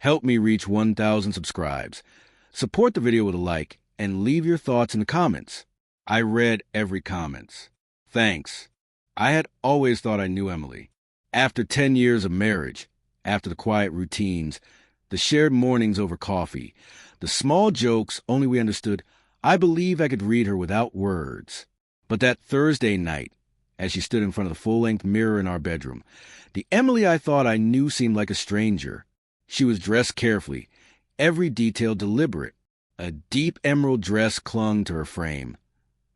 Help me reach 1,000 subscribes. Support the video with a like and leave your thoughts in the comments. I read every comment. Thanks. I had always thought I knew Emily. After 10 years of marriage, after the quiet routines, the shared mornings over coffee, the small jokes only we understood, I believe I could read her without words. But that Thursday night, as she stood in front of the full-length mirror in our bedroom, the Emily I thought I knew seemed like a stranger. She was dressed carefully, every detail deliberate. A deep emerald dress clung to her frame.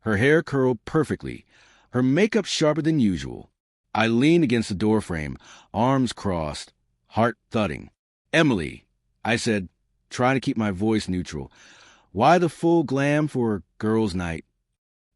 Her hair curled perfectly, her makeup sharper than usual. I leaned against the doorframe, arms crossed, heart thudding. "Emily," I said, trying to keep my voice neutral, "why the full glam for a girls' night?"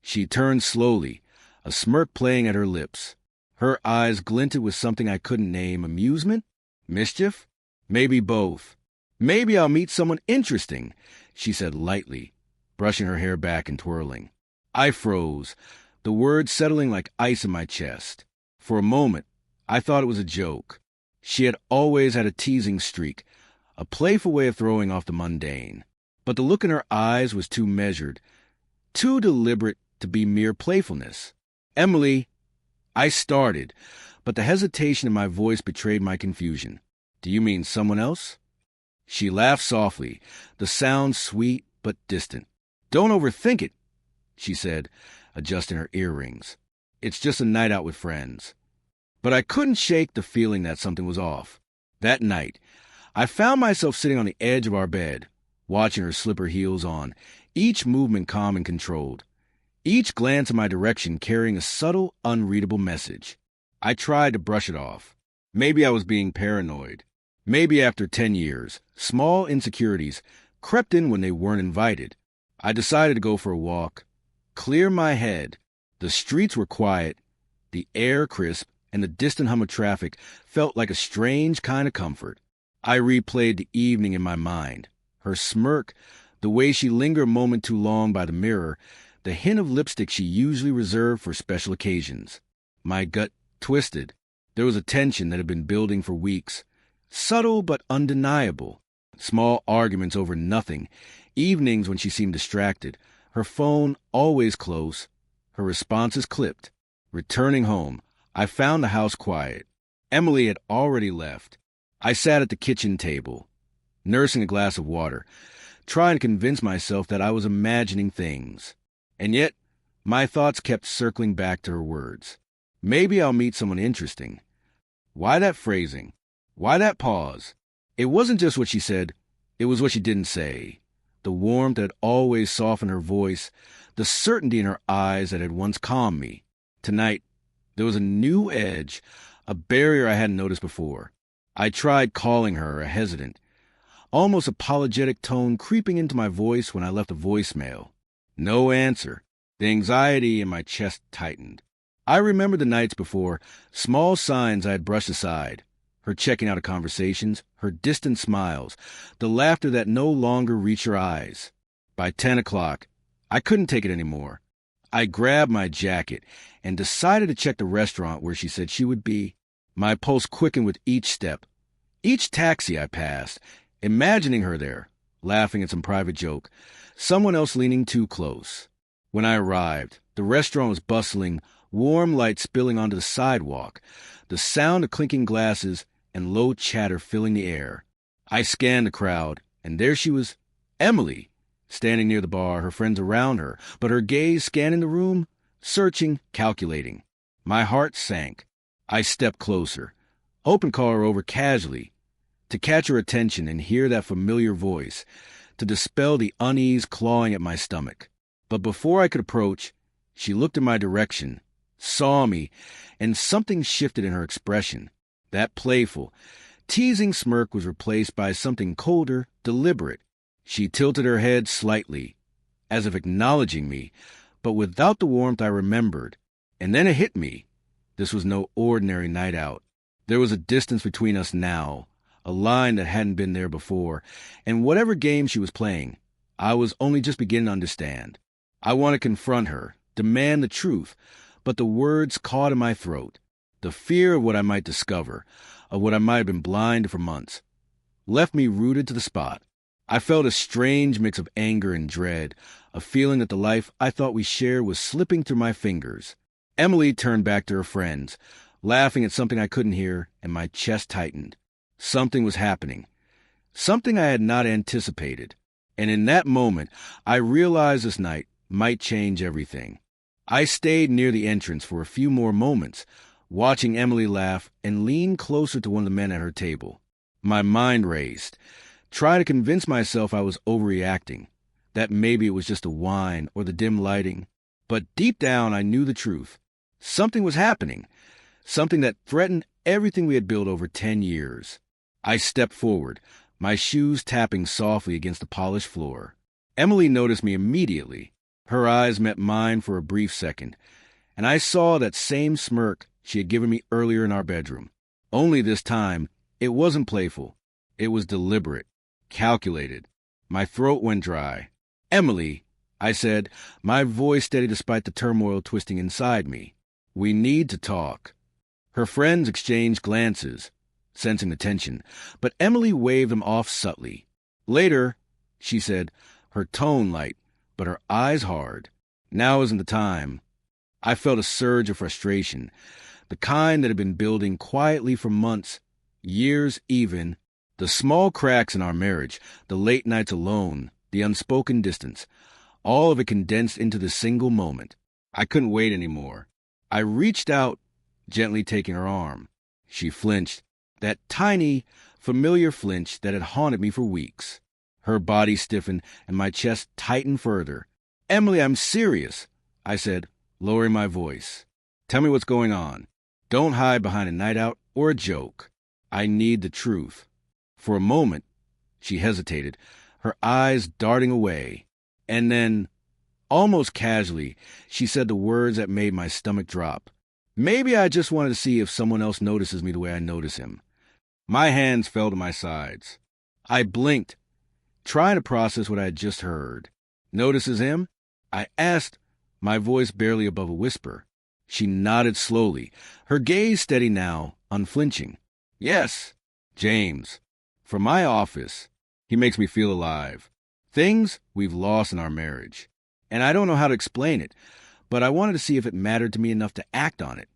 She turned slowly, a smirk playing at her lips. Her eyes glinted with something I couldn't name. Amusement? Mischief? Maybe both. "Maybe I'll meet someone interesting," she said lightly, brushing her hair back and twirling. I froze, the words settling like ice in my chest. For a moment, I thought it was a joke. She had always had a teasing streak, a playful way of throwing off the mundane. But the look in her eyes was too measured, too deliberate to be mere playfulness. "Emily," I started, but the hesitation in my voice betrayed my confusion. "Do you mean someone else?" She laughed softly, the sound sweet but distant. "Don't overthink it," she said, adjusting her earrings. "It's just a night out with friends." But I couldn't shake the feeling that something was off. That night, I found myself sitting on the edge of our bed, watching her slip her heels on, each movement calm and controlled, each glance in my direction carrying a subtle, unreadable message. I tried to brush it off. Maybe I was being paranoid. Maybe after 10 years, small insecurities crept in when they weren't invited. I decided to go for a walk, clear my head. The streets were quiet, the air crisp, and the distant hum of traffic felt like a strange kind of comfort. I replayed the evening in my mind. Her smirk, the way she lingered a moment too long by the mirror, the hint of lipstick she usually reserved for special occasions. My gut twisted. There was a tension that had been building for weeks. Subtle but undeniable. Small arguments over nothing. Evenings when she seemed distracted. Her phone always close. Her responses clipped. Returning home, I found the house quiet. Emily had already left. I sat at the kitchen table, nursing a glass of water, trying to convince myself that I was imagining things. And yet, my thoughts kept circling back to her words. Maybe I'll meet someone interesting. Why that phrasing? Why that pause? It wasn't just what she said, it was what she didn't say. The warmth that had always softened her voice, the certainty in her eyes that had once calmed me. Tonight, there was a new edge, a barrier I hadn't noticed before. I tried calling her, a hesitant, almost apologetic tone creeping into my voice when I left a voicemail. No answer. The anxiety in my chest tightened. I remembered the nights before, small signs I had brushed aside. Her checking out of conversations, her distant smiles, the laughter that no longer reached her eyes. By 10 o'clock, I couldn't take it anymore. I grabbed my jacket and decided to check the restaurant where she said she would be. My pulse quickened with each step, each taxi I passed, imagining her there, laughing at some private joke, someone else leaning too close. When I arrived, the restaurant was bustling, warm light spilling onto the sidewalk, the sound of clinking glasses and low chatter filling the air. I scanned the crowd, and there she was, Emily, standing near the bar, her friends around her, but her gaze scanning the room, searching, calculating. My heart sank. I stepped closer, hoping to call her over casually, to catch her attention and hear that familiar voice, to dispel the unease clawing at my stomach. But before I could approach, she looked in my direction, saw me, and something shifted in her expression. That playful, teasing smirk was replaced by something colder, deliberate. She tilted her head slightly, as if acknowledging me, but without the warmth I remembered. And then it hit me. This was no ordinary night out. There was a distance between us now, a line that hadn't been there before, and whatever game she was playing, I was only just beginning to understand. I wanted to confront her, demand the truth, but the words caught in my throat. The fear of what I might discover, of what I might have been blind for months. left me rooted to the spot. I felt a strange mix of anger and dread, a feeling that the life I thought we shared was slipping through my fingers. Emily turned back to her friends, laughing at something I couldn't hear, and my chest tightened. Something was happening. Something I had not anticipated. And in that moment, I realized this night might change everything. I stayed near the entrance for a few more moments, watching Emily laugh and lean closer to one of the men at her table. My mind raced, trying to convince myself I was overreacting, that maybe it was just the wine or the dim lighting. But deep down, I knew the truth. Something was happening, something that threatened everything we had built over 10 years. I stepped forward, my shoes tapping softly against the polished floor. Emily noticed me immediately. Her eyes met mine for a brief second, and I saw that same smirk she had given me earlier in our bedroom. Only this time, it wasn't playful. It was deliberate, calculated. My throat went dry. "Emily," I said, my voice steady despite the turmoil twisting inside me. "We need to talk." Her friends exchanged glances, sensing the tension, but Emily waved them off subtly. "Later," she said, her tone light, but her eyes hard. Now isn't the time. I felt a surge of frustration, the kind that had been building quietly for months, years even. The small cracks in our marriage, the late nights alone, the unspoken distance, all of it condensed into this single moment. I couldn't wait anymore. I reached out, gently taking her arm. She flinched, that tiny, familiar flinch that had haunted me for weeks. Her body stiffened and my chest tightened further. "Emily, I'm serious," I said, lowering my voice. "Tell me what's going on. Don't hide behind a night out or a joke. I need the truth." For a moment, she hesitated, her eyes darting away. And then, almost casually, she said the words that made my stomach drop. "Maybe I just wanted to see if someone else notices me the way I notice him." My hands fell to my sides. I blinked, trying to process what I had just heard. "Notices him?" I asked, my voice barely above a whisper. She nodded slowly, her gaze steady now, unflinching. "Yes, James. From my office. He makes me feel alive. Things we've lost in our marriage. And I don't know how to explain it, but I wanted to see if it mattered to me enough to act on it."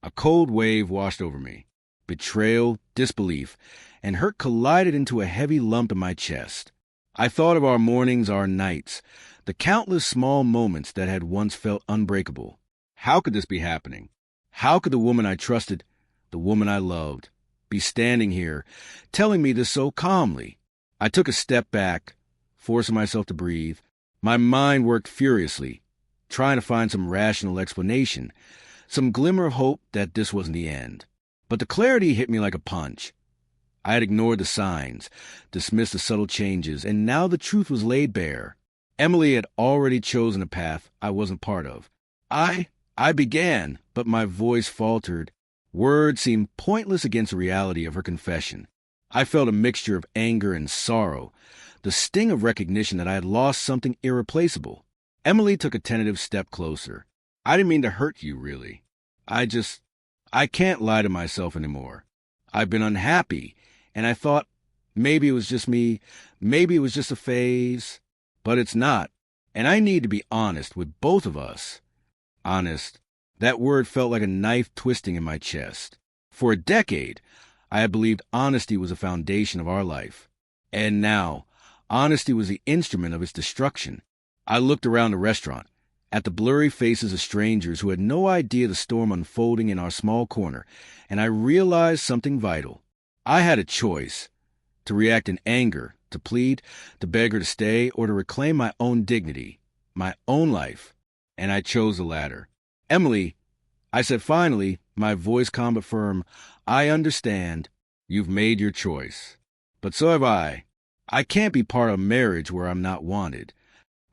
A cold wave washed over me. Betrayal, disbelief, and hurt collided into a heavy lump in my chest. I thought of our mornings, our nights, the countless small moments that had once felt unbreakable. How could this be happening? How could the woman I trusted, the woman I loved, be standing here, telling me this so calmly? I took a step back, forcing myself to breathe. My mind worked furiously, trying to find some rational explanation, some glimmer of hope that this wasn't the end. But the clarity hit me like a punch. I had ignored the signs, dismissed the subtle changes, and now the truth was laid bare. Emily had already chosen a path I wasn't part of. I began, but my voice faltered. Words seemed pointless against the reality of her confession. I felt a mixture of anger and sorrow, the sting of recognition that I had lost something irreplaceable. Emily took a tentative step closer. "I didn't mean to hurt you, really. I can't lie to myself anymore. I've been unhappy, and I thought maybe it was just me, maybe it was just a phase. But it's not, and I need to be honest with both of us." Honest. That word felt like a knife twisting in my chest. For a decade, I had believed honesty was the foundation of our life. And now, honesty was the instrument of its destruction. I looked around the restaurant, at the blurry faces of strangers who had no idea the storm unfolding in our small corner, and I realized something vital. I had a choice: to react in anger, to plead, to beg her to stay, or to reclaim my own dignity, my own life. And I chose the latter. "Emily," I said finally, my voice calm but firm, "I understand. You've made your choice. But so have I. I can't be part of a marriage where I'm not wanted."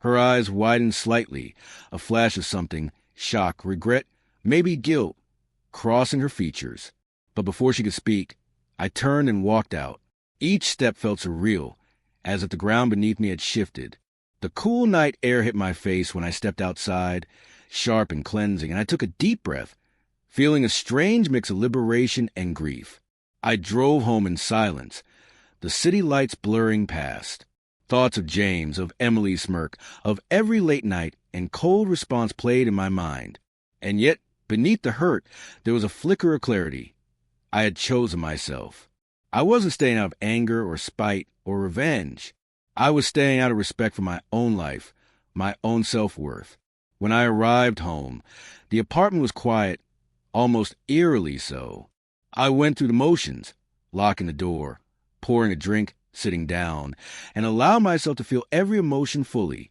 Her eyes widened slightly, a flash of something, shock, regret, maybe guilt, crossing her features. But before she could speak, I turned and walked out. Each step felt surreal, as if the ground beneath me had shifted. The cool night air hit my face when I stepped outside, sharp and cleansing, and I took a deep breath, feeling a strange mix of liberation and grief. I drove home in silence, the city lights blurring past. Thoughts of James, of Emily's smirk, of every late night and cold response played in my mind. And yet, beneath the hurt, there was a flicker of clarity. I had chosen myself. I wasn't staying out of anger or spite or revenge. I was staying out of respect for my own life, my own self-worth. When I arrived home, the apartment was quiet, almost eerily so. I went through the motions, locking the door, pouring a drink, sitting down, and allowed myself to feel every emotion fully.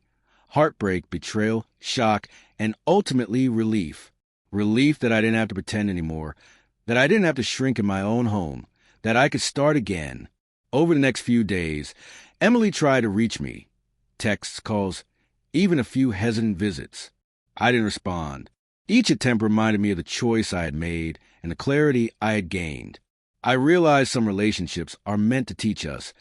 Heartbreak, betrayal, shock, and ultimately relief. Relief that I didn't have to pretend anymore, that I didn't have to shrink in my own home, that I could start again. Over the next few days, Emily tried to reach me. Texts, calls, even a few hesitant visits. I didn't respond. Each attempt reminded me of the choice I had made and the clarity I had gained. I realized some relationships are meant to teach us,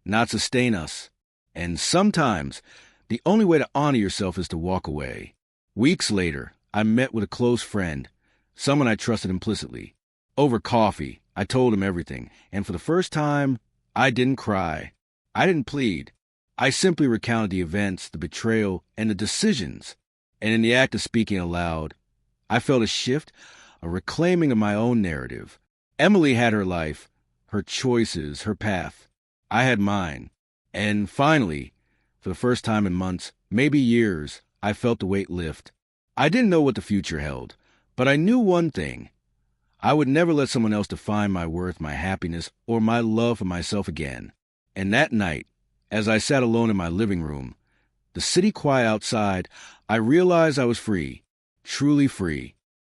not sustain us. And sometimes, the only way to honor yourself is to walk away. Weeks later, I met with a close friend, someone I trusted implicitly. Over coffee, I told him everything, and for the first time, I didn't cry. I didn't plead. I simply recounted the events, the betrayal, and the decisions. And in the act of speaking aloud, I felt a shift, a reclaiming of my own narrative. Emily had her life, her choices, her path. I had mine. And finally, for the first time in months, maybe years, I felt the weight lift. I didn't know what the future held, but I knew one thing. I would never let someone else define my worth, my happiness, or my love for myself again. And that night, as I sat alone in my living room, the city quiet outside, I realized I was free, truly free.